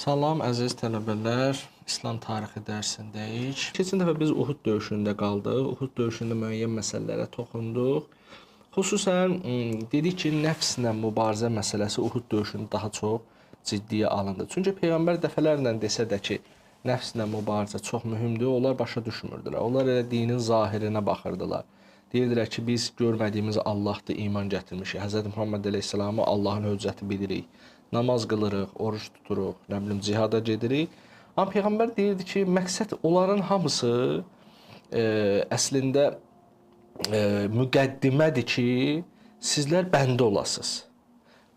Salam əziz tələbələr, İslam tarixi dərsindəyik. Keçən dəfə biz Uhud döyüşündə qaldıq. Uhud döyüşündə müəyyən məsələlərə toxunduq. Xüsusən dedik ki, nəfslə mübarizə məsələsi Uhud döyüşündə daha çox ciddiyə alındı. Çünki Peyğəmbər dəfələrlə desə də ki, nəfslə mübarizə çox mühümdür, onlar başa düşmürdülər. Onlar elə dinin zahirinə baxırdılar. Deyirdilər ki, biz görmədiyimiz Allahdır, iman gətirmişik. Hz. Muhammed əleyhissalamı Allahın hüccəti bilirik. Namaz qılırıq, oruç tuturuq, nə bilim cihada gedirik. Amma Peyğəmbər deyirdi ki, məqsəd onların hamısı əslində müqəddimədir ki, sizlər bəndə olasınız.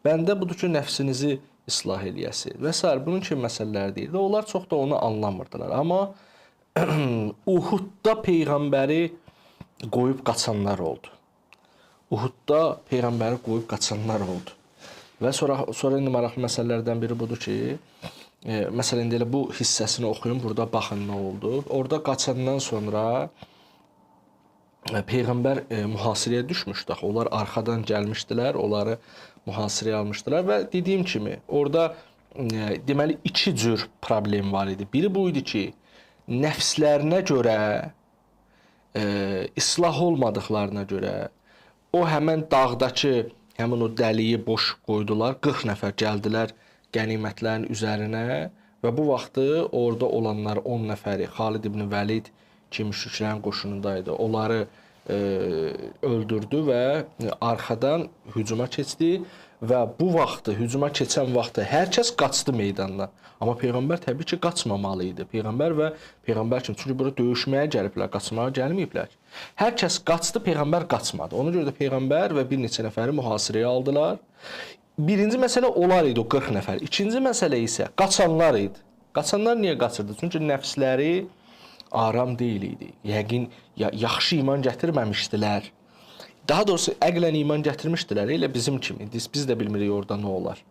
Bəndə budur ki, nəfsinizi islah eləyəsiniz və s. Bunun kimi məsələlər deyirdi. Onlar çox da onu anlamırdılar. Amma Uhudda Peyğəmbəri qoyub qaçanlar oldu. Uhudda Peyğəmbəri qoyub qaçanlar oldu. Və sonra indi maraqlı məsələlərdən biri budur ki, məsələn elə bu hissəsini oxuyun, burada baxın nə oldu. Orada qaçandan sonra Peyğəmbər mühasirəyə düşmüşdü. Onlar arxadan gəlmişdilər, onları mühasirəyə almışdılar və dediyim kimi, orada deməli iki cür problem var idi. Biri bu idi ki, nəfslərinə görə, islah olmadıqlarına görə o həmən dağdakı həmin o dəliyi boş qoydular. 40 nəfər gəldilər qənimətlərin üzərinə və bu vaxtı orada olanlar 10 nəfəri Xalid ibn Vəlid ki, müşriklərin qoşunundaydı. Onları öldürdü və arxadan hücuma keçdi və bu vaxtı, hücuma keçən vaxtı hər kəs qaçdı meydandan. Amma Peyğəmbər təbii ki, qaçmamalı idi. Peyğəmbər və Peyğəmbər kimi, çünki bura döyüşməyə gəliblər, qaçmağa gəlməyiblər. Hər kəs qaçdı, Peyğəmbər qaçmadı. Ona görə də Peyğəmbər və bir neçə nəfəri mühasirəyə aldılar. Birinci məsələ onlar idi, o 40 nəfər. İkinci məsələ isə qaçanlar idi. Qaçanlar niyə qaçırdı? Çünki nəfsləri aram deyil idi. Yəqin yaxşı iman gətirməmişdilər. Daha doğrusu əqlən iman gətirmişdilər, elə bizim kimi. Biz də bilmirik orada nə olar.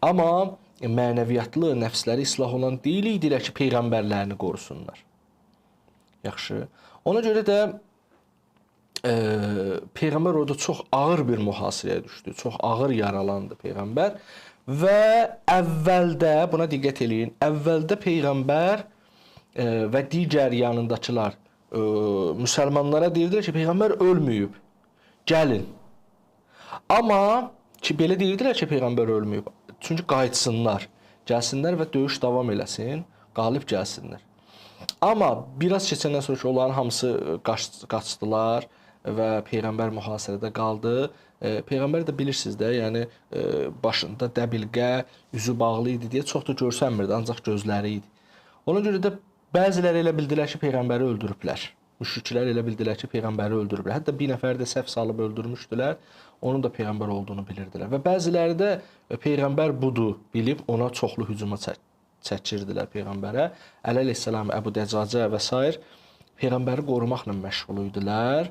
Amma mənəviyyatlı, nəfsləri islah olan deyil idilər ki, Peyğəmbərlərini qorusunlar. Yaxşı. Ona görə də Peyğəmbər orada çox ağır bir mühasirəyə düşdü. Çox ağır yaralandı Peyğəmbər. Və əvvəldə, buna diqqət eləyin, əvvəldə Peyğəmbər və digər yanındakılar müsəlmanlara deyirdilər ki, Peyğəmbər ölməyib. Gəlin. Amma ki, belə deyirdilər ki, Peyğəmbər ölməyib. Çünki qayıtsınlar. Gəlsinlər və döyüş davam eləsin, qalib gəlsinlər. Amma biraz keçəndən sonra ki, onların hamısı qaçdılar və Peyğəmbər mühasirədə qaldı. Peyğəmbər də bilirsiniz də, yəni başında dəbilqə, üzü bağlı idi deyə çox da görsənmirdi, ancaq gözləri idi. Ona görə də bəziləri elə bildilər ki, Peyğəmbəri öldürüblər. Müşriklər elə bildilər ki, Peyğəmbəri öldürüblər. Hətta bir nəfər də səhv salıb öldürmüşdülər. Onun da Peyğəmbər olduğunu bilirdilər. Və bəziləri də Peyğəmbər budur bilib ona çoxlu hücuma çəkirdilər Peyğəmbərə. Əli əleyhissalam, Əbu Dəcacə və s. Peyğəmbəri qorumaqla məşğul idilər.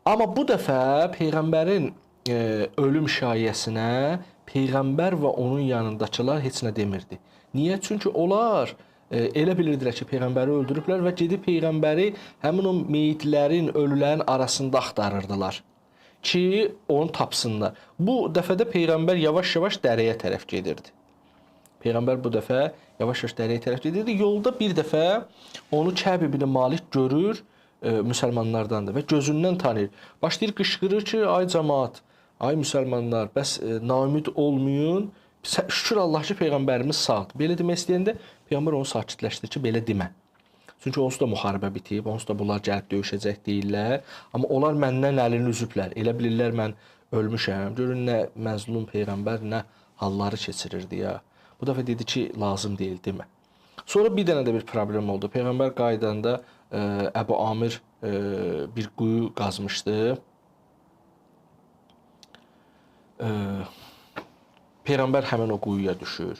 Amma bu dəfə Peyğəmbərin ölüm şayəsinə Peyğəmbər və onun yanındakılar heç nə demirdi. Niyə? Çünki onlar elə bilirdilər ki, Peyğəmbəri öldürüblər və gedib Peyğəmbəri həmin o meyitlərin, ölülərin arasında axtarırdılar ki, onu tapsınlar. Bu dəfədə Peyğəmbər yavaş-yavaş dərəyə tərəf gedirdi. Peyğəmbər bu dəfə yavaş-yavaş dərəyə tərəf gedirdi. Yolda bir dəfə onu Kəb ibn Malik görür, müsəlmanlardandır və gözündən tanıyır. Başlayır qışqırır ki, ay cəmaat, ay müsəlmanlar, bəs naümid olmayın. Şükür Allah ki, Peyğəmbərimiz sağdır. Belə demək istəyəndə Peyğəmbər onu sakitləşdirir ki, belə demə. Çünki onsuz da müharibə bitib, onsuz da bunlar gəlib döyüşəcək deyirlər. Amma onlar məndən əlini üzüblər. Elə bilirlər mən ölmüşəm. Görün nə məzlum Peyğəmbər nə halları keçirirdi ya. Bu dəfə dedi ki, lazım deyil demə. Sonra bir dənə də bir problem oldu. Peyğəmbər qaydanda Əbu Amir bir quyu qazmışdı. Peyğəmbər həmin o quyuya düşür.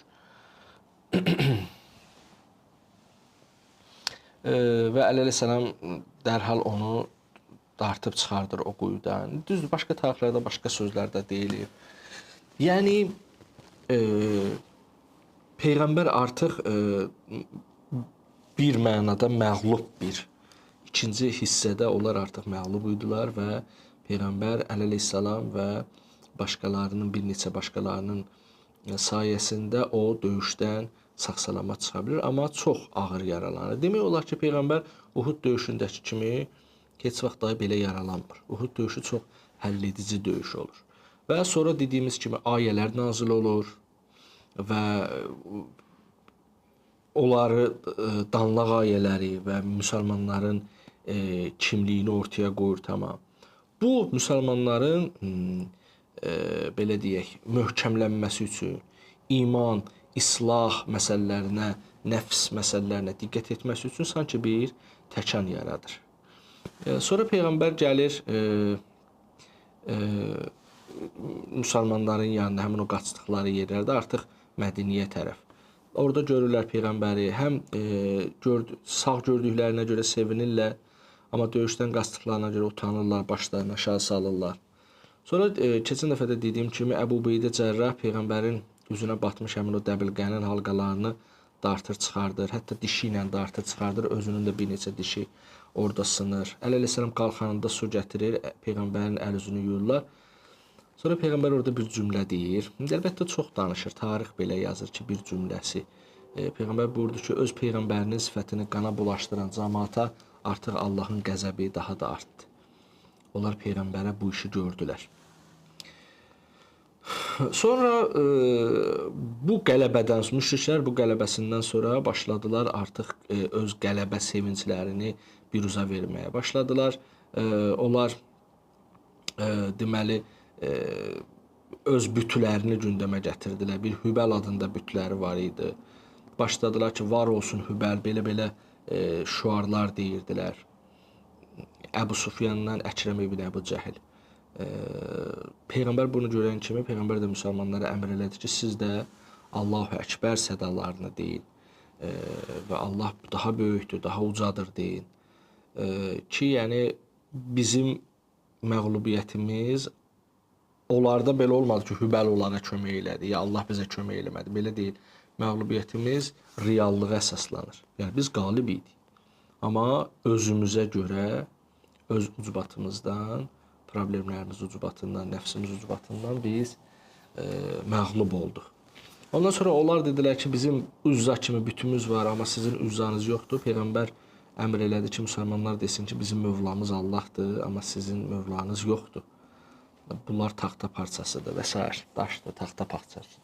Və əleyhissalam dərhal onu dartıb çıxardır o quyudan. Düzdür, başqa tarixlərdə, başqa sözlərdə deyilir. Yəni, Peyğəmbər artıq bir mənada məğlub bir. İkinci hissədə onlar artıq məğlub idilər və Peyğəmbər əleyhissalam və başqalarının, bir neçə başqalarının sayəsində o döyüşdən sağ-salamat çıxa bilir, amma çox ağır yaralanır. Demək olar ki, Peyğəmbər Uhud döyüşündəki kimi heç vaxt daha belə yaralanmır. Uhud döyüşü çox həlledici döyüş olur. Və sonra dediyimiz kimi ayələr nazil olur və onları danlaq ayələri və müsəlmanların kimliyini ortaya qoyur tamam. Bu müsəlmanların belə deyək, möhkəmlənməsi üçün iman, islah məsələlərinə, nəfs məsələlərinə diqqət etməsi üçün sanki bir təkan yaradır. Sonra Peyğəmbər gəlir müsəlmanların yanına, həmin o qaçdıqları yerlərdə artıq Mədiniyə tərəf. Orada görürlər Peyğəmbəri, həm sağ gördüklərinə görə sevinirlər, amma döyüşdən qaçdıqlarına görə utanırlar, başlarını aşağı salırlar. Sonra keçən dəfə də dediyim kimi Əbu Ubeydə Cərrah Peyğəmbərin üzünə batmış həmin o dəbilqənin halqalarını dartır, çıxardır. Hətta dişi ilə dartır, çıxardır. Özünün də bir neçə dişi orada sınır. Əli əleyhissalam qalxanında su gətirir, Peyğəmbərin əl-üzünü yuyurlar. Sonra Peyğəmbər orada bir cümlə deyir. Əlbəttə çox danışır. Tarix belə yazır ki, bir cümləsi. Peyğəmbər buyurdu ki, öz Peyğəmbərinin sifətini qana bulaşdıran cəmaata artıq Allahın qəzəbi daha da artdı. Onlar Peyğəmbərə bu işi gördülər. Sonra bu qələbədən, müşriklər bu qələbəsindən sonra başladılar artıq öz qələbə sevinclərini biruza verməyə başladılar. Onlar deməli öz bütlərini gündəmə gətirdilər. Bir Hübəl adında bütləri var idi. Başladılar ki, var olsun Hübəl, belə-belə şüarlar deyirdilər. Əbu Sufyandan Əkrəm ibn Əbu Cəhil. Peyğəmbər bunu görən kimi Peyğəmbər də müsəlmanlara əmr elədi ki, siz də Allahu Əkbər sədalarını deyin və Allah daha böyükdür, daha ucadır deyin ki, yəni bizim məğlubiyyətimiz onlarda belə olmadı ki, Hübəl onlara kömək elədi, ya Allah bizə kömək eləmədi, belə deyil. Məğlubiyyətimiz reallığa əsaslanır. Yəni biz qalib idik. Amma özümüzə görə, öz ucbatımızdan, problemlərimiz ucbatından, nəfsimiz ucbatından biz məğlub olduq. Ondan sonra onlar dedilər ki, bizim Uzza kimi bütümüz var, amma sizin Uzzanız yoxdur. Peyğəmbər əmr elədi ki, müsəlmanlar desin ki, bizim Mövlamız Allahdır, amma sizin Mövlanız yoxdur. Bunlar taxta parçasıdır və s. Daşdır, taxta parçasıdır.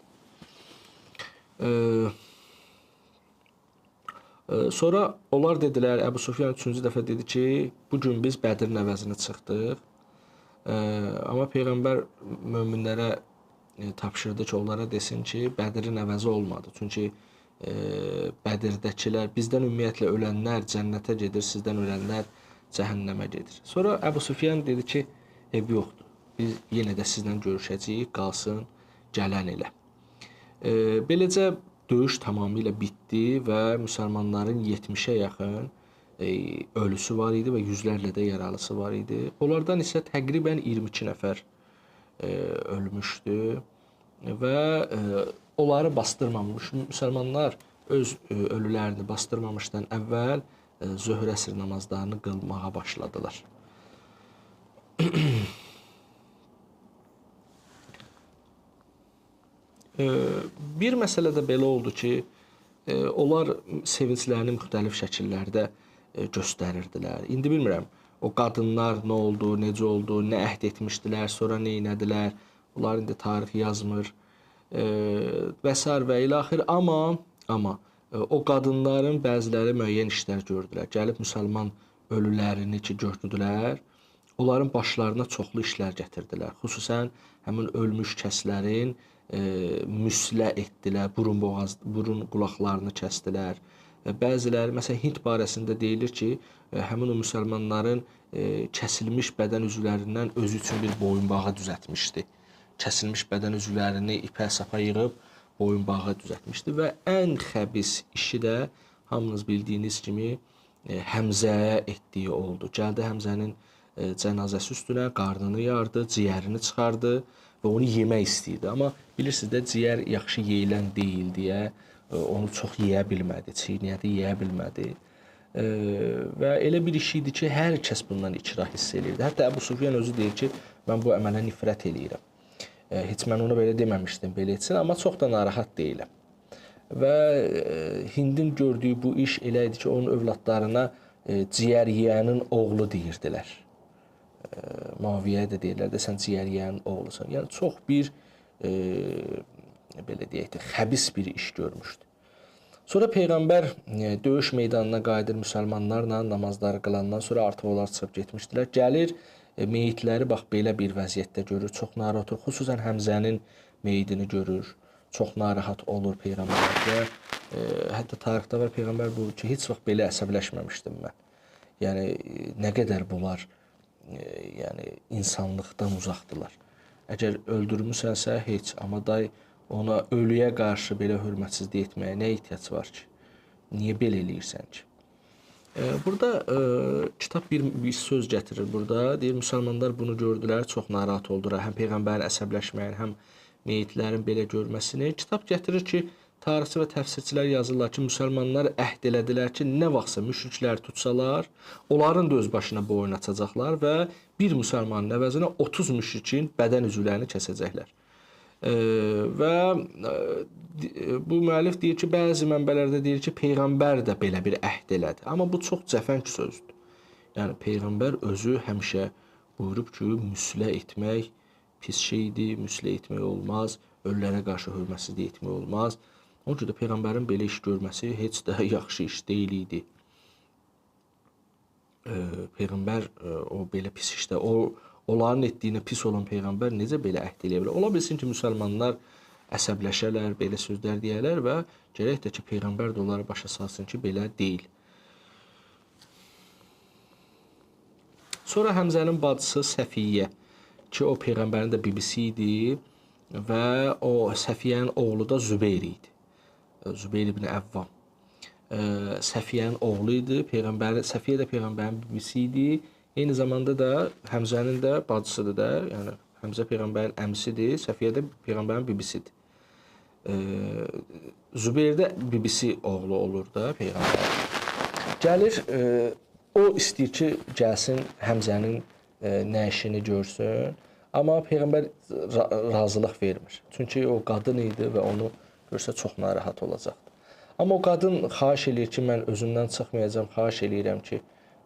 Sonra onlar dedilər, Əbu Sufyan 3-cü dəfə dedi ki, bugün biz Bədirin əvəzini çıxdıq. Amma Peyğəmbər möminlərə tapşırdı ki, onlara desin ki, Bədirin əvəzi olmadı. Çünki Bədirdəkilər, bizdən ümumiyyətlə ölənlər cənnətə gedir, sizdən ölənlər cəhənnəmə gedir. Sonra Əbu Sufyan dedi ki, ev yoxdur. Biz yenə də sizlə görüşəcəyik, qalsın gələn ilə. Beləcə döyüş tamamilə bitdi və müsəlmanların 70-ə yaxın ölüsü var idi və yüzlərlə də yaralısı var idi. Onlardan isə təqribən 22 nəfər ölmüşdü və onları bastırmamış. Müsəlmanlar öz ölülərini bastırmamışdan əvvəl zöhr əsr namazlarını qılmağa başladılar. Bir məsələ də belə oldu ki, onlar sevinclərini müxtəlif şəkillərdə göstərirdilər. İndi bilmirəm, o qadınlar nə oldu, necə oldu, nə əhd etmişdilər, sonra nə etdilər, onlar indi tarix yazmır və s. və ilaxır. Amma o qadınların bəziləri müəyyən işlər gördülər. Gəlib müsəlman ölülərini ki gördülər, onların başlarına çoxlu işlər gətirdilər. Xüsusən həmin ölmüş kəslərin müslə etdilər, burun qulaqlarını kəsdilər. Bəziləri, məsələn, Hind barəsində deyilir ki, həmin o müsəlmanların kəsilmiş bədən üzvlərindən özü üçün bir boyunbağı düzəltmişdi. Kəsilmiş bədən üzvlərini ipə sapa yığıb boyunbağı düzəltmişdi və ən xəbis işi də hamınız bildiyiniz kimi Həmzəyə etdiyi oldu. Gəldi Həmzənin cənazəsi üstünə, qarnını yardı, ciyərini çıxardı və onu yemək istəyirdi. Amma bilirsiniz də, ciyər yaxşı yeyilən deyil deyə onu çox yeyə bilmədi, çiynədi, yeyə bilmədi. Və elə bir iş idi ki, hər kəs bundan ikrah hiss edirdi. Hətta Əbu Sufyan özü deyir ki, mən bu əmələ nifrət eləyirəm. Heç mən ona belə deməmişdim, belə etsin, amma çox da narahat deyiləm. və Hindin gördüyü bu iş elə idi ki, onun övladlarına ciyər yeyənin oğlu deyirdilər. Maviyə də deyirlər də, sən ciyər yeyənin oğlusan. Yəni çox bir belə deyək də, xəbis bir iş görmüşdü. Sonra Peyğəmbər döyüş meydanına qayıdır müsəlmanlarla, namazları qılandan sonra artıq onlar çıxıb getmişdilər. Gəlir, meyitləri bax belə bir vəziyyətdə görür, çox narahat olur. Xüsusən Həmzənin meyidini görür, çox narahat olur Peyğəmbər və hətta tarixdə var Peyğəmbər buyurur ki, heç vaxt belə əsəbləşməmişdim mən. Yəni nə qədər bunlar yəni insanlıqdan uzaqdılar. Əgər öldürmüsənsə heç, amma day ona ölüyə qarşı belə hörmətsizlik etməyə nə ehtiyac var ki? Niyə belə eləyirsən ki? Burada kitab bir söz gətirir burada. Deyir, müsəlmanlar bunu gördülər, çox narahat oldular. Həm Peyğəmbərin əsəbləşməyin, həm meyitlərin belə görməsini. Kitab gətirir ki, tarixçi və təfsirçilər yazırlar ki, müsəlmanlar əhd elədilər ki, nə vaxtsa müşriklər tutsalar, onların da öz başına boyun açacaqlar və bir müsəlmanın əvəzinə 30 müşrikin bədən üzvlərini kəsəcəklər. Və bu müəllif deyir ki, bəzi mənbələrdə deyir ki, Peyğəmbər də belə bir əhd elədi. Amma bu çox cəfəng sözdür. Yəni Peyğəmbər özü həmişə buyurub ki, müslə etmək pis şeydir, müslə etmək olmaz, ölülərə qarşı hörmətsizlik etmək olmaz. Onun üçün də Peyğəmbərin belə iş görməsi heç də yaxşı iş deyil idi. Peyğəmbər o belə pis işdə, onların etdiyinə pis olan Peyğəmbər necə belə əhd eləyə bilər? Ola bilsin ki, müsəlmanlar əsəbləşərlər, belə sözlər deyərlər və gərək də ki, Peyğəmbər də onları başa salsın ki, belə deyil. Sonra Həmzənin bacısı Səfiyyə ki, o Peyğəmbərin də bibisi idi və o Səfiyyənin oğlu da Zübeyir idi. Zübeyir ibn Əvvam. Səfiyyənin oğlu idi, Səfiyyə də Peyğəmbərin bibisi idi. Eyni zamanda da Həmzənin də bacısıdır da, yəni Həmzə Peyğəmbərin əmisidir, Səfiyyə də Peyğəmbərin bibisidir. Zübeyir də bibisi oğlu olur da Peyğəmbər. Gəlir, o istəyir ki, gəlsin Həmzənin nəşini görsün, amma Peyğəmbər razılıq vermir. Çünki o qadın idi və onu görsə çox narahat olacaqdı. Amma o qadın xahiş eləyir ki, mən özümdən çıxmayacağam, xahiş eləyirəm ki,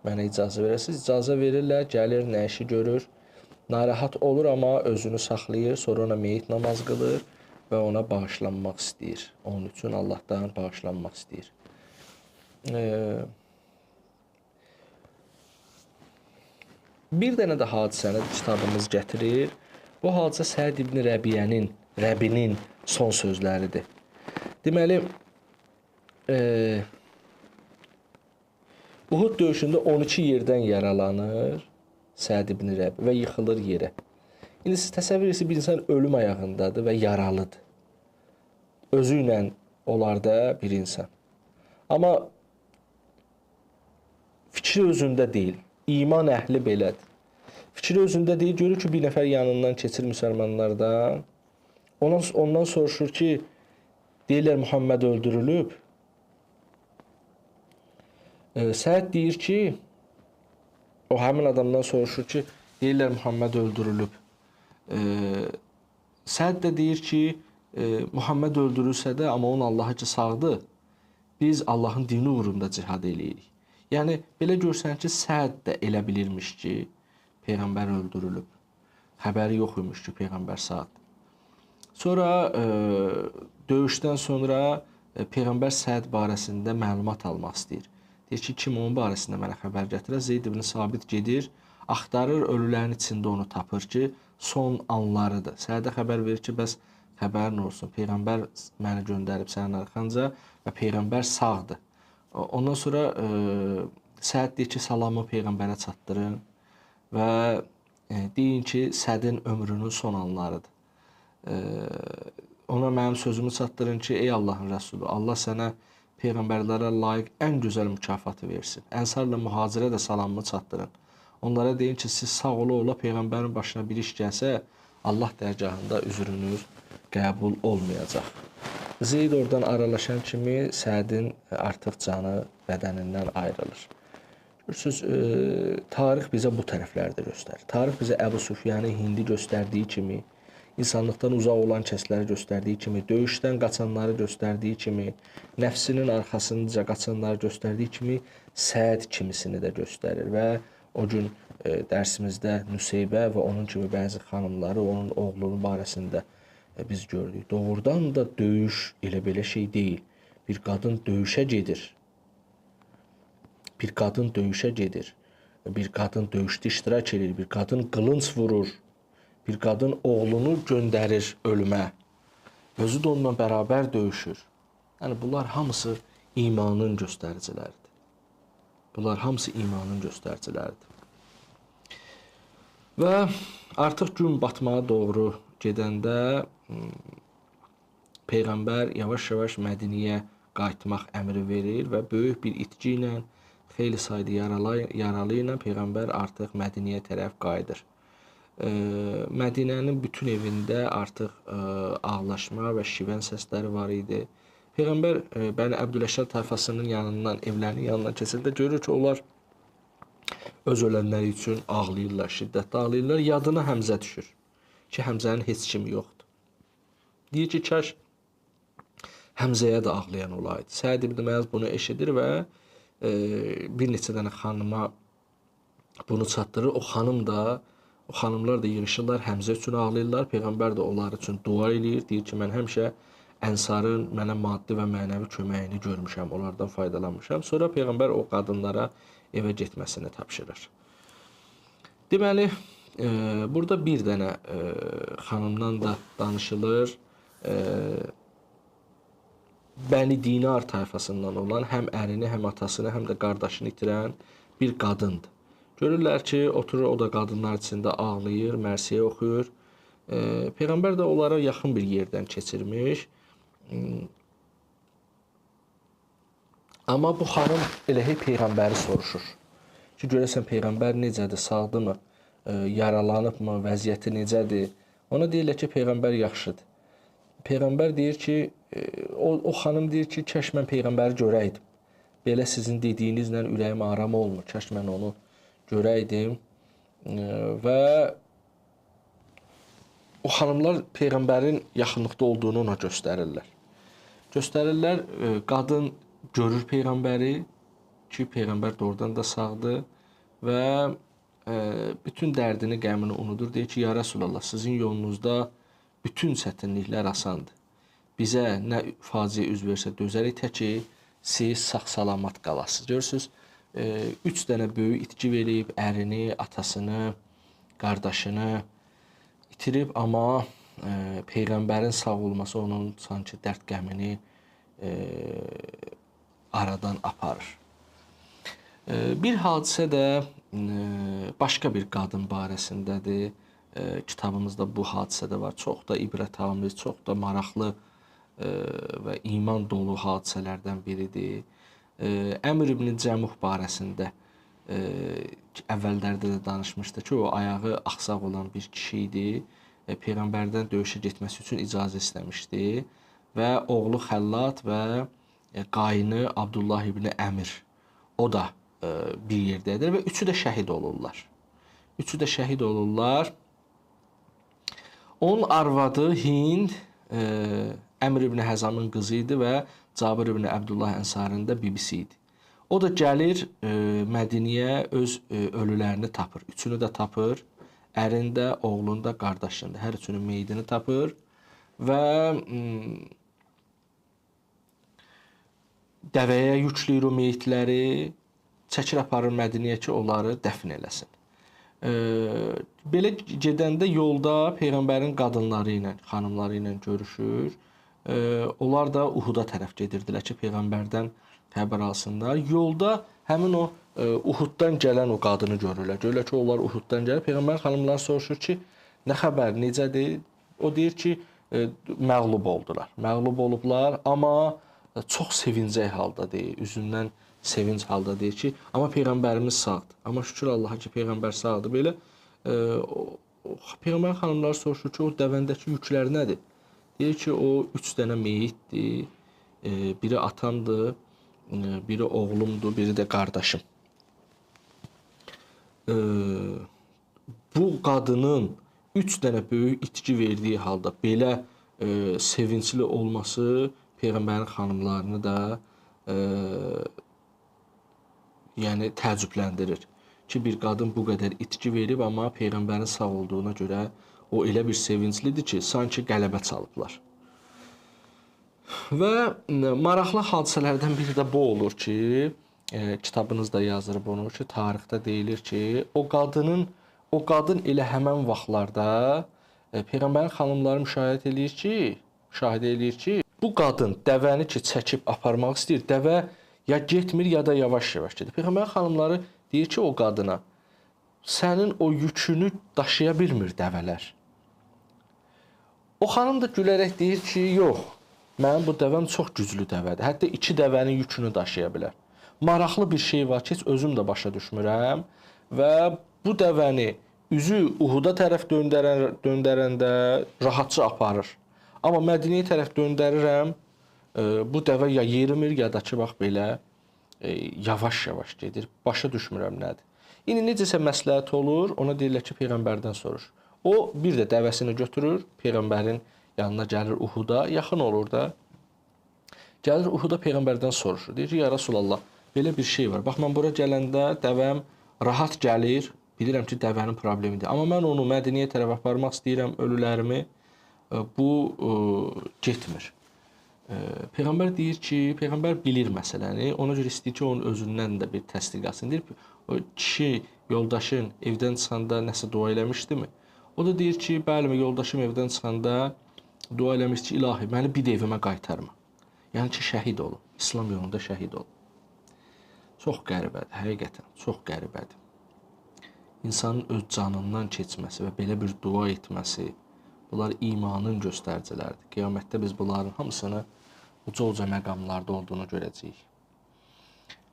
mənə icazə verəsiniz. İcazə verirlər, gəlir, nəşi görür, narahat olur, amma özünü saxlayır, sonra ona meyit namaz qılır və ona bağışlanmaq istəyir. Onun üçün Allahdan bağışlanmaq istəyir. Bir dənə də hadisəni kitabımız gətirir. Bu hadisə Səid ibn Rəbinin son sözləridir. Deməli, Uhud döyüşündə 12 yerdən yaralanır Səid ibn Rəbi və yıxılır yerə. İndi siz təsəvvür edirsiniz, bir insan ölüm ayağındadır və yaralıdır. Özü ilə olarda bir insan. Amma fikri özündə deyil. İman əhli belədir. Fikri özündə deyil, görür ki, bir nəfər yanından keçir müsəlmanlardan. Ondan soruşur ki, deyirlər Muhammed öldürülüb. Səid deyir ki, o həmin adamdan soruşur ki, deyirlər Muhammed öldürülüb. Səid də deyir ki, Muhammed öldürülsə də, amma onun Allahı ki sağdır, biz Allahın dini uğrunda cihad eləyirik. Yəni, belə görsən ki, Səid də elə bilirmiş ki, Peyğəmbər öldürülüb. Xəbəri yox imiş ki, Peyğəmbər sağdır. Sonra döyüşdən sonra Peyğəmbər Səid barəsində məlumat almaq istəyir. Deyir ki, kim onun barəsində mənə xəbər gətirər? Zeyd ibn Sabit gedir, axtarır, ölülərin içində onu tapır ki, son anlarıdır. Səidə xəbər verir ki, bəs xəbərin olsun, Peyğəmbər məni göndərib sənin arxanca və Peyğəmbər sağdır. Ondan sonra Səid deyir ki, salamı Peyğəmbərə çatdırın və deyin ki, Sədin ömrünün son anlarıdır. Ona mənim sözümü çatdırın ki, ey Allahın Rəsulü, Allah sənə Peyğəmbərlərə layiq ən gözəl mükafatı versin. Ənsarla mühacirə də salamımı çatdırın. Onlara deyin ki, siz sağ ola Peyğəmbərin başına bir iş gəlsə, Allah dərgahında üzrünüz qəbul olmayacaq. Zeyd oradan aralaşan kimi Səidin artıq canı bədənindən ayrılır. Görürsünüz, tarix bizə bu tərəflərdə göstərir. Tarix bizə Əbu Süfyanı Hindi göstərdiyi kimi, insanlıqdan uzaq olan kəsləri göstərdiyi kimi, döyüşdən qaçanları göstərdiyi kimi, nəfsinin arxasınca qaçanları göstərdiyi kimi, Səd kimisini də göstərir və o gün dərsimizdə Nüseybə və onun kimi bəzi xanımları, onun oğlunun barəsində biz gördük. Doğrudan da döyüş elə belə şey deyil. Bir qadın döyüşə gedir. Bir qadın döyüşə gedir. Bir qadın döyüşdə iştirak edir. Bir qadın qılınc vurur. Bir qadın oğlunu göndərir ölümə. Özü də onunla bərabər döyüşür. Yəni bunlar hamısı imanın göstəriciləridir. Bunlar hamısı imanın göstəriciləridir. Və artıq gün batmağa doğru gedəndə Peyğəmbər yavaş-yavaş Mədiniyə qayıtmaq əmri verir və böyük bir itki ilə, xeyli sayda yaralı ilə Peyğəmbər artıq Mədiniyə tərəf qayıdır. Mədinənin bütün evində artıq ağlaşma və şivən səsləri var idi. Peyğəmbər Bəni Əbdüləşər tayfasının yanından, evlərinin yanından keçəndə görür ki, onlar öz ölənləri üçün ağlayırlar, şiddətlə ağlayırlar. Yadına Həmzə düşür ki, Həmzənin heç kimi yoxdur. Deyir ki, kaş Həmzəyə də ağlayan olaydı. Səid ibn Məyaz bunu eşidir və bir neçə dənə xanıma bunu çatdırır. O xanımlar da yığışırlar, Həmzə üçün ağlayırlar. Peyğəmbər də onlar üçün dua eləyir. Deyir ki, mən həmişə Ənsarın mənə maddi və mənəvi köməyini görmüşəm, onlardan faydalanmışam. Sonra Peyğəmbər o qadınlara evə getməsini tapşırır. Deməli, burada bir dənə xanımdan da danışılır. Bəni Dinar tayfasından olan həm ərini, həm atasını, həm də qardaşını itirən bir qadındır. Görürlər ki, oturur, o da qadınlar içində ağlayır, mərsiyə oxuyur. Peyğəmbər də onlara yaxın bir yerdən keçirmiş. Amma bu xanım elə hey Peyğəmbəri soruşur ki, görəsən Peyğəmbər necədir, sağdırmı, yaralanıbmı, vəziyyəti necədir? Ona deyirlər ki, Peyğəmbər yaxşıdır. Peyğəmbər deyir ki, o xanım deyir ki, kəş mən Peyğəmbəri görəydim. Belə sizin dediyinizlə ürəyim aram olmur, kəş mən onu görəydim. Və o xanımlar Peyğəmbərin yaxınlıqda olduğunu ona göstərirlər. Qadın görür Peyğəmbəri ki, Peyğəmbər doğrudan da sağdır və bütün dərdini, qəmini unudur. Deyir ki, ya Rəsulallah, sizin yolunuzda bütün çətinliklər asandır. Bizə nə faciə üz versə dözərik, tək ki, siz sağ-salamat qalasınız. Görürsünüz, 3 dənə böyük itki verib, ərini, atasını, qardaşını itirib, amma Peyğəmbərin sağ olması onun sanki dərd qəmini aradan aparır. Bir hadisə də başqa bir qadın barəsindədir. Kitabımızda bu hadisə də var. Çox da ibrətamiz, çox da maraqlı və iman dolu hadisələrdən biridir. Əmr ibn Cəmuh barəsində əvvəllərdə də danışmışdı ki, o ayağı axsaq olan bir kişi idi. Peyğəmbərdən döyüşə getməsi üçün icazə istəmişdi və oğlu Xəllat və qayını Abdullah ibn Əmir o da bir yerdədir və üçü də şəhid olurlar. Onun arvadı Hind Əmr ibn Həzamın qızı idi və Cabir ibn Əbdullah Ənsarinin də bibisi idi. O da gəlir Mədiniyə öz ölülərini tapır. Üçünü də tapır. Ərini də, oğlunu da, qardaşını da. Hər üçünün meyidini tapır və dəvəyə yükləyir o meyitləri, çəkir aparır Mədiniyə ki, onları dəfn eləsin. Belə gedəndə yolda Peyğəmbərin qadınları ilə, xanımları ilə görüşür. Onlar da Uhuda tərəf gedirdilər ki, Peyğəmbərdən xəbər alsınlar. Yolda həmin o Uhuddan gələn o qadını görürlər. Görürlər ki, onlar Uhuddan gəlir. Peyğəmbər xanımlar soruşur ki, nə xəbər, necədir? O deyir ki, məğlub oldular. Məğlub olublar, amma çox sevincək halda deyir. Üzündən sevinç halda deyir ki, amma Peyğəmbərimiz sağdır. Amma şükür Allaha ki, Peyğəmbər sağdır. Belə Peyğəmbər xanımlar soruşur ki, o dəvəndəki yüklər nədir? Deyir ki, o 3 dənə meyitdir. Biri atamdır, biri oğlumdur, biri də qardaşım. Bu qadının 3 dənə böyük itki verdiyi halda belə sevincli olması peyğəmbərin xanımlarını da yəni təəccübləndirir ki, bir qadın bu qədər itki verib, amma peyğəmbərin sağ olduğuna görə o elə bir sevinclidir ki, sanki qələbə çalıblar. Və maraqlı hadisələrdən biri də bu olur ki, kitabınızda yazır bunu ki, tarixdə deyilir ki, o qadın elə həmən vaxtlarda peyğəmbərin xanımları müşahidə eləyir ki, bu qadın dəvəni ki çəkib aparmaq istəyir, dəvə ya getmir ya da yavaş-yavaş gedir. Peyğəmbərin xanımları deyir ki o qadına, sənin o yükünü daşıya bilmir dəvələr. O xanım da gülərək deyir ki, yox, mənim bu dəvəm çox güclü dəvədir. Hətta 2 dəvənin yükünü daşıya bilər. Maraqlı bir şey var ki, heç özüm də başa düşmürəm və bu dəvəni üzü Uhuda tərəf döndərəndə rahatca aparır. Amma Mədinəyə tərəf döndərirəm, bu dəvə ya yerimir, ya da ki, bax belə yavaş-yavaş gedir. Başa düşmürəm nədir. İndi necəsə məsləhət olur, ona deyirlər ki, Peyğəmbərdən soruş. O bir də dəvəsini götürür, Peyğəmbərin yanına gəlir Uhuda, yaxın olur da. Gəlir Uhuda Peyğəmbərdən soruşur. Deyir ki, ya Rasulallah, belə bir şey var. Bax, mən bura gələndə dəvəm rahat gəlir, bilirəm ki, dəvənin problemidir. Amma mən onu Mədinəyə tərəf aparmaq istəyirəm, ölülərimi, bu getmir. Peyğəmbər deyir ki, Peyğəmbər bilir məsələni, ona görə istəyir ki, onun özündən də bir təsdiq alsın. Deyir, o kişi, yoldaşın evdən çıxanda nəsə dua eləmişdimi? O da deyir ki, bəli, yoldaşım evdən çıxanda dua eləmiş ki, ilahi, məni bir də evimə qaytarma. Yəni ki, şəhid olub, İslam yolunda şəhid olub. Çox qəribədir, həqiqətən, çox qəribədir. İnsanın öz canından keçməsi və belə bir dua etməsi, bunlar imanın göstəriciləridir. Qiyamətdə biz bunların hamısını uca məqamlarda olduğunu görəcəyik.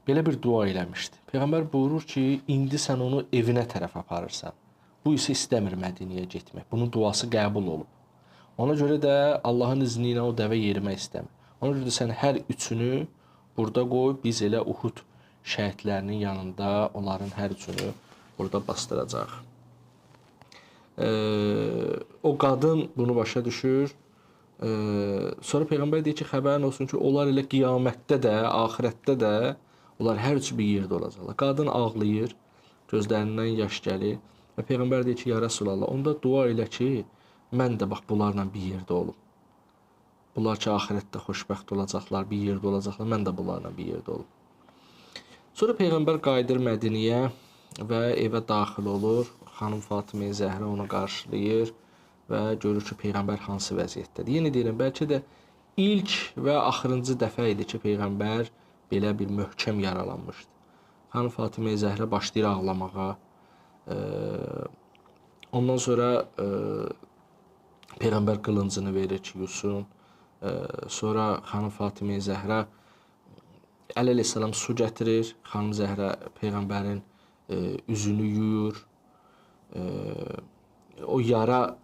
Belə bir dua eləmişdi. Peyğəmbər buyurur ki, indi sən onu evinə tərəf aparırsan. Bu isə istəmir Mədinəyə getmək. Bunun duası qəbul olub. Ona görə də Allahın izni ilə o dəvə yerimək istəmir. Ona görə də sən hər üçünü burada qoy, biz elə Uhud şəhidlərinin yanında onların hər üçünü burada bastıracaq. O qadın bunu başa düşür. Sonra Peyğəmbər deyir ki, xəbərin olsun ki, onlar elə qiyamətdə də, axirətdə də onlar hər üçü bir yerdə olacaqlar. Qadın ağlayır, gözlərindən yaş gəlir. Və Peyğəmbər deyir ki, ya Rasulallah, onda dua elə ki, mən də bax bunlarla bir yerdə olum. Bunlar ki, axirətdə xoşbəxt olacaqlar, bir yerdə olacaqlar, mən də bunlarla bir yerdə olum. Sonra Peyğəmbər qayıdır Mədinəyə və evə daxil olur. Xanım Fatimə Zəhra onu qarşılayır və görür ki, Peyğəmbər hansı vəziyyətdədir. Yenə deyirəm, bəlkə də ilk və axırıncı dəfə idi ki, Peyğəmbər belə bir möhkəm yaralanmışdı. Xanım Fatimə Zəhra başlayır ağlamağa. Ondan sonra Peyğəmbər qılıncını verir ki, yusun. Sonra xanım Fatimə Zəhra əleyhissalam su gətirir. Xanım Zəhra Peyğəmbərin üzünü yuyur. O yara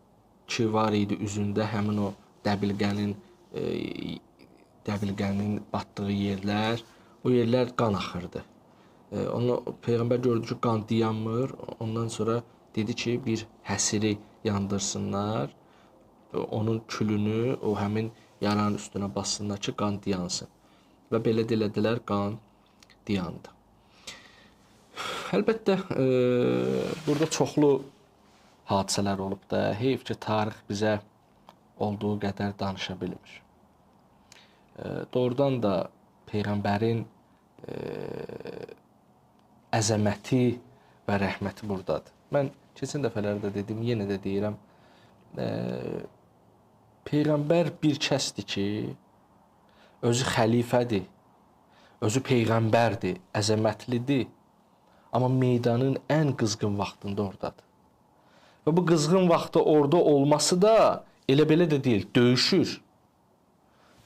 ki var idi üzündə, həmin o dəbilqənin batdığı yerlər, o yerlər qan axırdı. Peyğəmbər gördü ki, qan dayanmır. Ondan sonra dedi ki, bir həsiri yandırsınlar. Onun külünü o həmin yaranın üstünə bassınlar ki, qan dayansın. Və belə elədilər, qan dayandı. Əlbəttə, burada çoxlu hadisələr olub da, heyf ki, tarix bizə olduğu qədər danışa bilmir. Doğrudan da Peyğəmbərin əzəməti və rəhməti buradadır. Mən keçən dəfələrdə dedim, yenə də deyirəm, Peyğəmbər bir kəsdir ki, özü xəlifədir, özü Peyğəmbərdir, əzəmətlidir, amma meydanın ən qızğın vaxtında oradadır. Və bu qızğın vaxtda orada olması da elə belə də deyil, döyüşür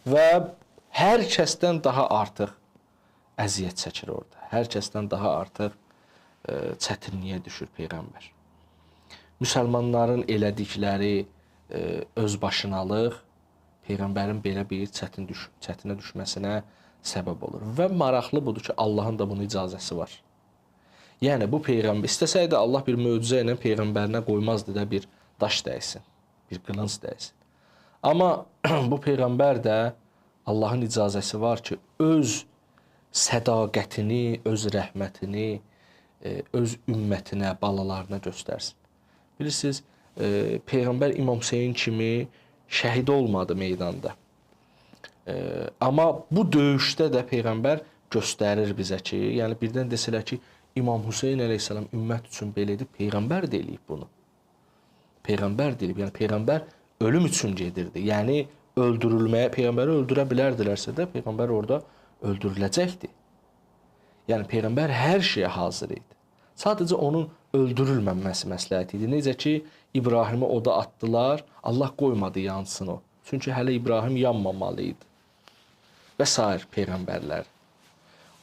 və hər kəsdən daha artıq əziyyət çəkir orada. Hər kəsdən daha artıq çətinliyə düşür Peyğəmbər. Müsəlmanların elədikləri özbaşınalıq Peyğəmbərin belə bir çətinə düşməsinə səbəb olur. Və maraqlı budur ki, Allahın da bunun icazəsi var. Yəni bu Peyğəmbər istəsəydi Allah bir möcüzə ilə Peyğəmbərinə qoymazdı da bir daş dəysin, bir qılınc dəysin. Amma bu peyğəmbər də Allahın icazəsi var ki, öz sədaqətini, öz rəhmətini öz ümmətinə, balalarına göstərsin. Bilirsiniz, peyğəmbər İmam Hüseyn kimi şəhid olmadı meydanda. Amma bu döyüşdə də peyğəmbər göstərir bizə ki, yəni birdən desələr ki, İmam Hüseyn əleyhissalam ümmət üçün belə edib, peyğəmbər də eləyib bunu. Peyğəmbər də eləyib, yəni peyğəmbər ölüm üçün gedirdi. Yəni öldürülməyə, peyğəmbəri öldürə bilərdilərsə də peyğəmbər orada öldürüləcəkdi. Yəni peyğəmbər hər şeyə hazır idi. Sadəcə onun öldürülməməsi məsləhət idi. Necə ki, İbrahim'i oda atdılar, Allah qoymadı yansın o. Çünki hələ İbrahim yanmamalı idi. Və sair peyğəmbərlər.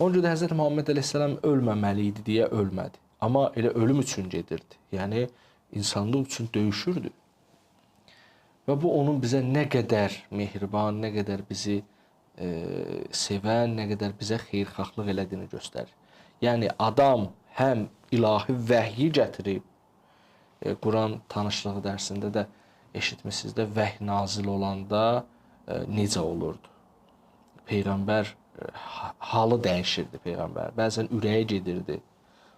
Ona görə də Həzrət Muhammed əleyhissalam ölməməli idi deyə ölmədi. Amma elə ölüm üçün gedirdi. Yəni insanlıq üçün döyüşürdü. Və bu onun bizə nə qədər mehriban, nə qədər bizi sevən, nə qədər bizə xeyirxahlıq elədiyini göstərir. Yəni adam həm ilahi vəhyi gətirib, Quran tanışlığı dərsində də eşitmisiniz də, vəhy nazil olanda necə olurdu? Peyğəmbər halı dəyişirdi peyğəmbər. Bəzən ürəyə gedirdi.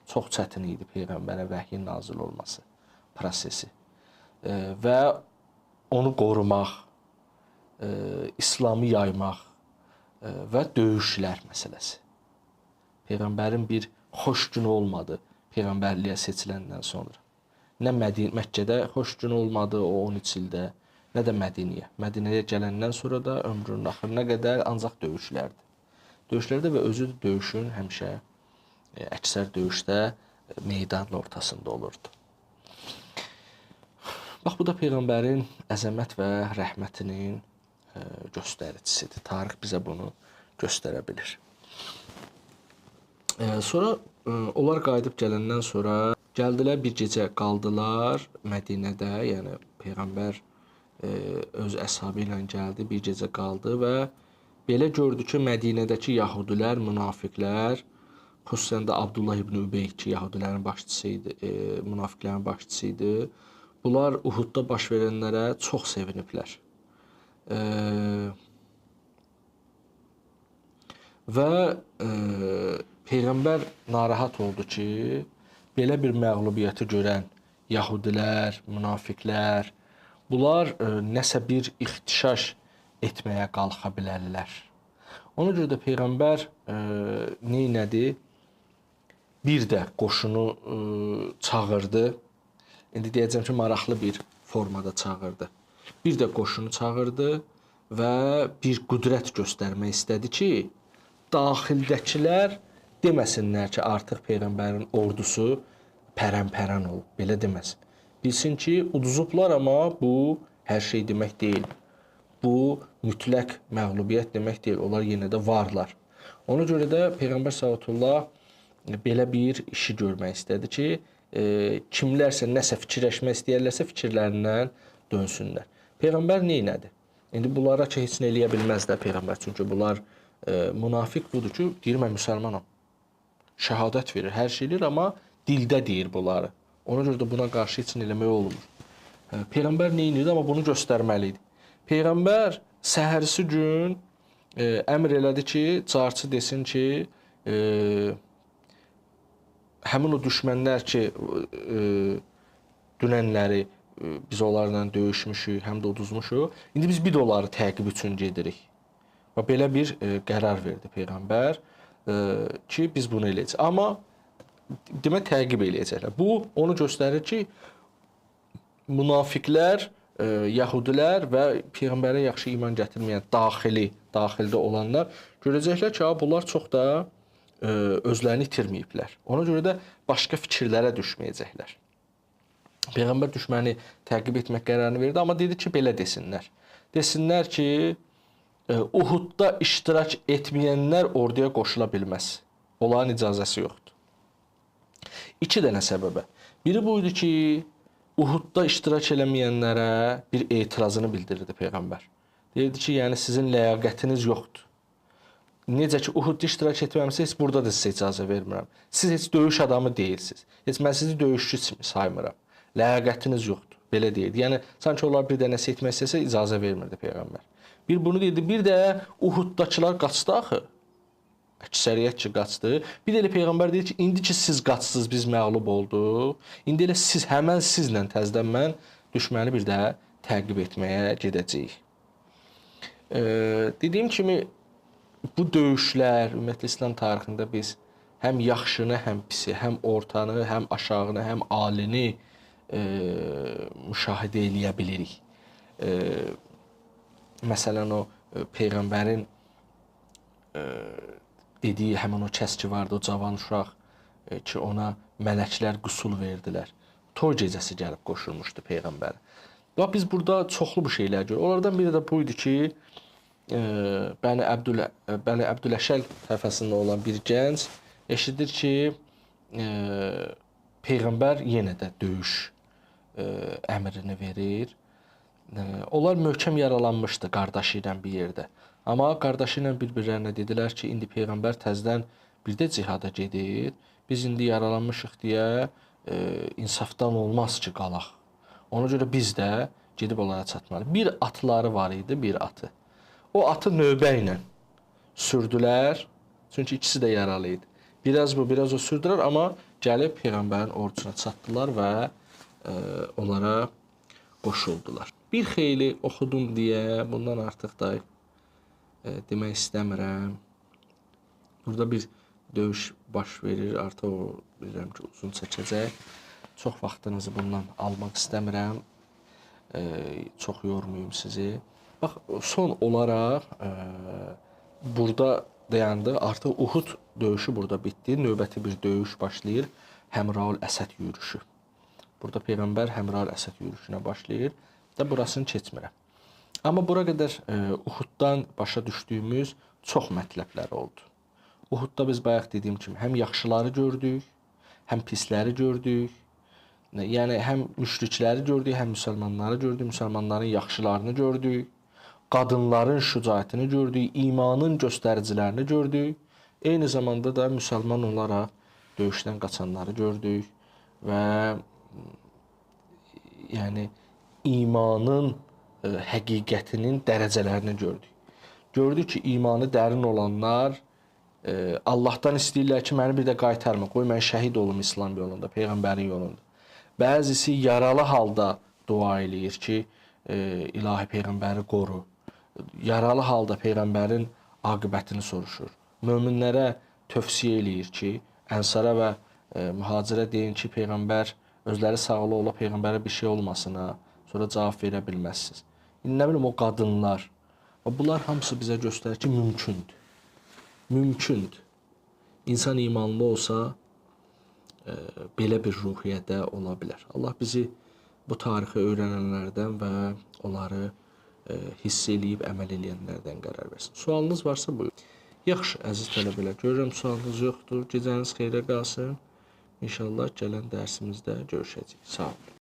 Çox çətin idi peyğəmbərə vəhyin nazil olması prosesi. Və onu qorumaq, İslamı yaymaq və döyüşlər məsələsi. Peyğəmbərin bir xoş günü olmadı peyğəmbərliyə seçiləndən sonra. Nə Məkkədə xoş günü olmadı o 13 ildə, nə də Mədiniyə. Mədiniyə gələndən sonra da ömrünün axırına qədər ancaq döyüşlərdi. Döyüşlərdə və özü də döyüşün həmişə əksər döyüşdə meydanın ortasında olurdu. Bax, bu da peyğəmbərin əzəmət və rəhmətinin göstəricisidir. Tarix bizə bunu göstərə bilir. Sonra onlar qayıdıb gələndən sonra gəldilər, bir gecə qaldılar Mədinədə, yəni peyğəmbər öz əshabı ilə gəldi, bir gecə qaldı və belə gördü ki, Mədinədəki yəhudilər, münafiqlər, xüsusən də Abdullah ibn Übey ki, yəhudilərin başçısı idi, münafiqlərin başçısı idi. Bunlar Uhudda baş verənlərə çox seviniblər. Və peyğəmbər narahat oldu ki, belə bir məğlubiyyəti görən yəhudilər, münafiqlər, bunlar nəsə bir ixtişaş etməyə qalxa bilərlər. Ona görə də peyğəmbər neynədi? Bir də qoşunu çağırdı. İndi deyəcəm ki, maraqlı bir formada çağırdı. Bir də qoşunu çağırdı və bir qüdrət göstərmək istədi ki, daxildəkilər deməsinlər ki, artıq peyğəmbərin ordusu pərən-pərən olub, belə deməsin. Bilsin ki, uduzublar, amma bu hər şey demək deyil. Bu mütləq məğlubiyyət demək deyil. Onlar yenə də varlar. Ona görə də Peyğəmbər sallallahu belə bir işi görmək istədi ki, kimlərsə nəsə fikirləşmək istəyirlərsə fikirlərindən dönsünlər. Peyğəmbər neynədi? İndi bunlara ki, heç nə eləyə bilməz də Peyğəmbər. Çünki bunlar münafiq budur ki, deyir, mən müsəlmanam. Şəhadət verir, hər şey eləyir, amma dildə deyir bunları. Ona görə də buna qarşı heç nə eləmək olmur. Peyğəmbər neynirdi, amma bunu göstərməli idi. Peyğəmbər səhərisi gün əmr elədi ki, carçı desin ki, həmin o düşmənlər ki, dünənləri biz onlarla döyüşmüşük, həm də uduzmuşuq. İndi biz bir də onları təqib üçün gedirik. Və belə bir qərar verdi Peyğəmbər ki, biz bunu eləyəcəyik. Amma demək təqib eləyəcəklər. Bu onu göstərir ki, münafiqlər, yəhudilər və Peyğəmbərə yaxşı iman gətirməyən daxildə olanlar görəcəklər ki, bunlar çox da özlərini itirməyiblər. Ona görə də başqa fikirlərə düşməyəcəklər. Peyğəmbər düşməni təqib etmək qərarını verdi, amma dedi ki, belə desinlər. Desinlər ki, Uhudda iştirak etməyənlər orduya qoşula bilməz. Onların icazəsi yoxdur. 2 dənə səbəbə. Biri buydu ki, Uhudda iştirak eləməyənlərə bir etirazını bildirdi Peyğəmbər. Deyirdi ki, yəni sizin ləyaqətiniz yoxdur. Necə ki, Uhudda iştirak etməmişsiniz, heç burada da sizə icazə vermirəm. Siz heç döyüş adamı deyilsiniz. Heç mən sizi döyüşçü saymıram. Ləyaqətiniz yoxdur. Belə deyirdi. Yəni sanki onlar bir dənə etmək istəsə icazə vermirdi peyğəmbər. Bir bunu deyirdi. Bir də Uhuddakılar qaçdı axı. Əksəriyyət ki qaçdı. Bir də elə peyğəmbər deyir ki, indi ki siz qaçsınız, biz məğlub olduq. İndi elə siz həmən sizlə təzədən mən düşməni bir də təqib etməyə gedəcəyik. Dediyim kimi bu döyüşlər ümumiyyətlə İslam tarixində biz həm yaxşını, həm pisi, həm ortanı, həm aşağını, həm alini müşahidə eləyə bilirik. Məsələn o peyğəmbərin dediyi həmin o kəs ki vardı, o cavan uşaq ki ona mələklər qüsul verdilər. Toy gecəsi gəlib qoşulmuşdu peyğəmbərə. Və biz burada çoxlu bu şeylər görürük. Onlardan biri də bu idi ki, Bəni Əbdüləşəl təfəsində olan bir gənc eşidir ki, peyğəmbər yenə də döyüş əmrini verir. Onlar möhkəm yaralanmışdı qardaşı ilə bir yerdə. Amma qardaşı ilə bir-birlərinə dedilər ki, indi peyğəmbər təzədən bir də cihada gedir. Biz indi yaralanmışıq deyə insafdan olmaz ki, qalaq. Ona görə biz də gedib onlara çatmalıyıq. Bir atları var idi, bir atı. O atı növbə ilə sürdülər. Çünki ikisi də yaralı idi. Biraz bu, biraz o sürdülər, amma gəlib peyğəmbərin ordusuna çatdılar və onlara qoşuldular. Bir xeyli oxudum deyə bundan artıq da demək istəmirəm. Burada bir döyüş baş verir, artıq o bilirəm ki, uzun çəkəcək. Çox vaxtınızı bundan almaq istəmirəm. Çox yormayım sizi. Bax, son olaraq burada dayandı. Artıq Uhud döyüşü burada bitdi. Növbəti bir döyüş başlayır. Həmraül Əsəd yürüşü. Burada peyğəmbər Həmraül Əsəd yürüşünə başlayır. Da burasını keçmirəm. Amma bura qədər Uhuddan başa düşdüyümüz çox mətləblər oldu. Uhudda biz bayaq dediyim kimi həm yaxşıları gördük, həm pisləri gördük. Yəni həm müşrikləri gördük, həm müsəlmanları gördük, müsəlmanların yaxşılarını gördük. Qadınların şücaətini gördük, imanın göstəricilərini gördük. Eyni zamanda da müsəlman olaraq döyüşdən qaçanları gördük və yəni imanın həqiqətinin dərəcələrini gördük. Gördük ki, imanı dərin olanlar Allahdan istəyirlər ki, məni bir də qaytarma, qoy mən şəhid olum İslam yolunda, peyğəmbərin yolunda. Bəzisi yaralı halda dua eləyir ki, ilahi peyğəmbəri qoru. Yaralı halda peyğəmbərin aqibətini soruşur. Möminlərə tövsiyə eləyir ki, ənsara və mühacirə deyin ki, peyğəmbər özləri sağlı ola, peyğəmbərə bir şey olmasın ha, sonra cavab verə bilməzsiniz. İndi nə bilim o qadınlar, bunlar hamısı bizə göstərir ki, mümkündür. Mümkündür. İnsan imanlı olsa belə bir ruhiyyədə ola bilər. Allah bizi bu tarixi öyrənənlərdən və onları hiss eləyib əməl eləyənlərdən qərar versin. Sualınız varsa buyurun. Yaxşı, əziz tələbələr, görürəm sualınız yoxdur. Gecəniz xeyrə qalsın. İnşallah gələn dərsimizdə görüşəcəyik. Sağ olun.